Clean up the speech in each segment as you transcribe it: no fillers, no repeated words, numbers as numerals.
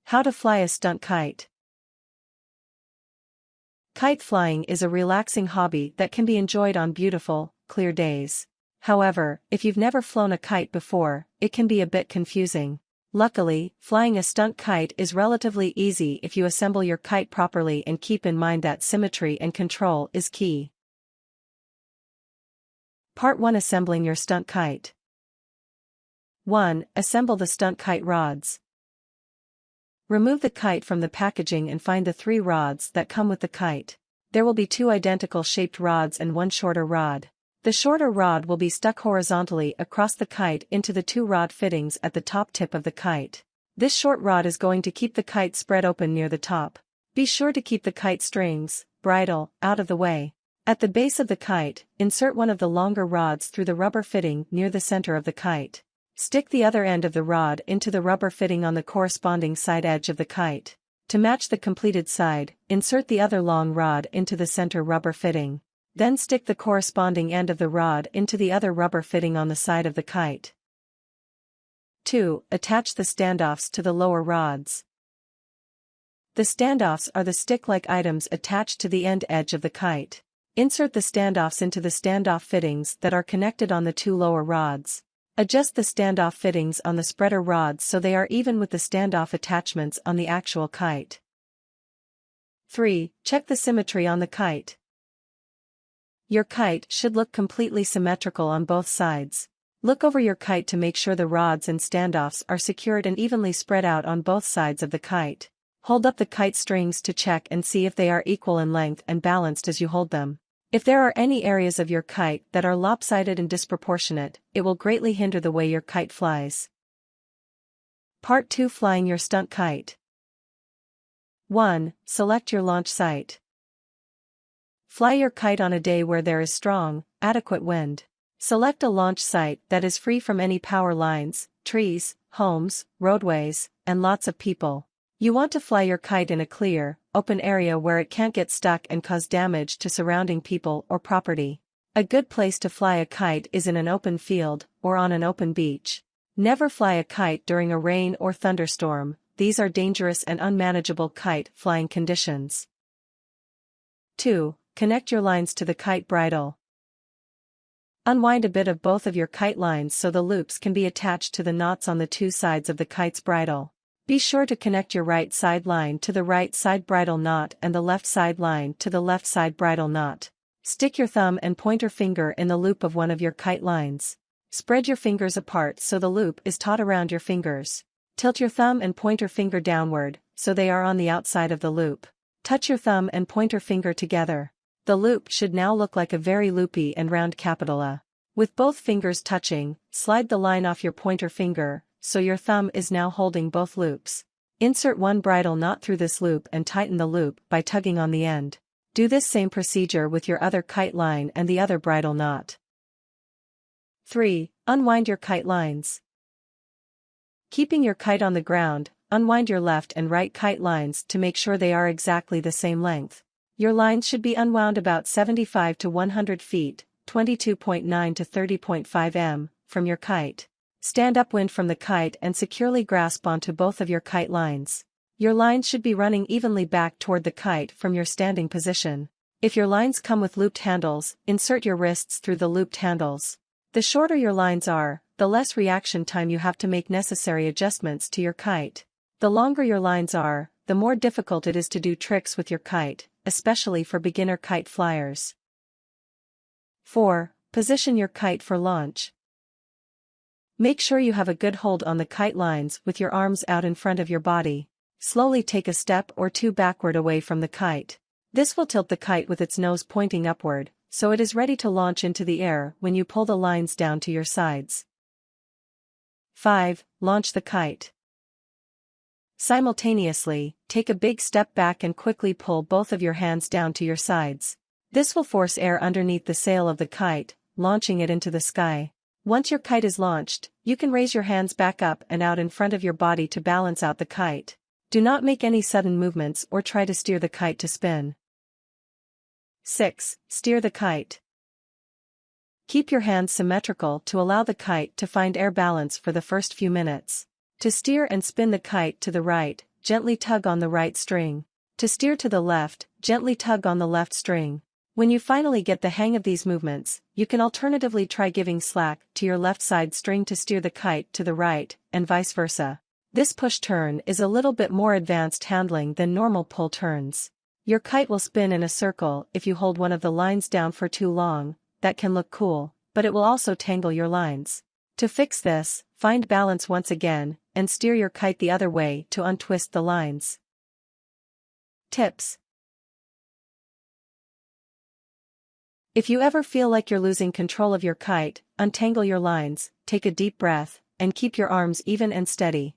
How to fly a stunt kite. Kite flying is a relaxing hobby that can be enjoyed on beautiful, clear days. However, if you've never flown a kite before, it can be a bit confusing. Luckily, flying a stunt kite is relatively easy if you assemble your kite properly and keep in mind that symmetry and control is key. Part 1. Assembling your stunt kite. 1. Assemble the stunt kite rods. Remove the kite from the packaging and find the 3 rods that come with the kite. There will be 2 identical shaped rods and 1 shorter rod. The shorter rod will be stuck horizontally across the kite into the 2 rod fittings at the top tip of the kite. This short rod is going to keep the kite spread open near the top. Be sure to keep the kite strings, bridle, out of the way. At the base of the kite, insert one of the longer rods through the rubber fitting near the center of the kite. Stick the other end of the rod into the rubber fitting on the corresponding side edge of the kite. To match the completed side, insert the other long rod into the center rubber fitting. Then stick the corresponding end of the rod into the other rubber fitting on the side of the kite. 2. Attach the standoffs to the lower rods. The standoffs are the stick-like items attached to the end edge of the kite. Insert the standoffs into the standoff fittings that are connected on the 2 lower rods. Adjust the standoff fittings on the spreader rods so they are even with the standoff attachments on the actual kite. 3. Check the symmetry on the kite. Your kite should look completely symmetrical on both sides. Look over your kite to make sure the rods and standoffs are secured and evenly spread out on both sides of the kite. Hold up the kite strings to check and see if they are equal in length and balanced as you hold them. If there are any areas of your kite that are lopsided and disproportionate, it will greatly hinder the way your kite flies. Part 2. Flying your stunt kite. 1. Select your launch site. Fly your kite on a day where there is strong, adequate wind. Select a launch site that is free from any power lines, trees, homes, roadways, and lots of people. You want to fly your kite in a clear, open area where it can't get stuck and cause damage to surrounding people or property. A good place to fly a kite is in an open field or on an open beach. Never fly a kite during a rain or thunderstorm. These are dangerous and unmanageable kite flying conditions. 2. Connect your lines to the kite bridle. Unwind a bit of both of your kite lines so the loops can be attached to the knots on the 2 sides of the kite's bridle. Be sure to connect your right side line to the right side bridle knot and the left side line to the left side bridle knot. Stick your thumb and pointer finger in the loop of one of your kite lines. Spread your fingers apart so the loop is taut around your fingers. Tilt your thumb and pointer finger downward, so they are on the outside of the loop. Touch your thumb and pointer finger together. The loop should now look like a very loopy and round capital A. With both fingers touching, slide the line off your pointer finger, so your thumb is now holding both loops. Insert one bridle knot through this loop and tighten the loop by tugging on the end. Do this same procedure with your other kite line and the other bridle knot. 3. Unwind your kite lines. Keeping your kite on the ground, unwind your left and right kite lines to make sure they are exactly the same length. Your lines should be unwound about 75 to 100 feet, 22.9 to 30.5 m, from your kite. Stand upwind from the kite and securely grasp onto both of your kite lines. Your lines should be running evenly back toward the kite from your standing position. If your lines come with looped handles, insert your wrists through the looped handles. The shorter your lines are, the less reaction time you have to make necessary adjustments to your kite. The longer your lines are, the more difficult it is to do tricks with your kite, especially for beginner kite flyers. 4. Position your kite for launch. Make sure you have a good hold on the kite lines with your arms out in front of your body. Slowly take a step or 2 backward away from the kite. This will tilt the kite with its nose pointing upward, so it is ready to launch into the air when you pull the lines down to your sides. 5. Launch the kite. Simultaneously, take a big step back and quickly pull both of your hands down to your sides. This will force air underneath the sail of the kite, launching it into the sky. Once your kite is launched, you can raise your hands back up and out in front of your body to balance out the kite. Do not make any sudden movements or try to steer the kite to spin. 6. Steer the kite. Keep your hands symmetrical to allow the kite to find air balance for the first few minutes. To steer and spin the kite to the right, gently tug on the right string. To steer to the left, gently tug on the left string. When you finally get the hang of these movements, you can alternatively try giving slack to your left side string to steer the kite to the right, and vice versa. This push turn is a little bit more advanced handling than normal pull turns. Your kite will spin in a circle if you hold one of the lines down for too long. That can look cool, but it will also tangle your lines. To fix this, find balance once again, and steer your kite the other way to untwist the lines. Tips. If you ever feel like you're losing control of your kite, untangle your lines, take a deep breath, and keep your arms even and steady.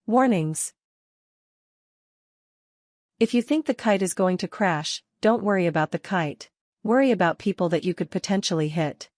Warnings. If you think the kite is going to crash, don't worry about the kite. Worry about people that you could potentially hit.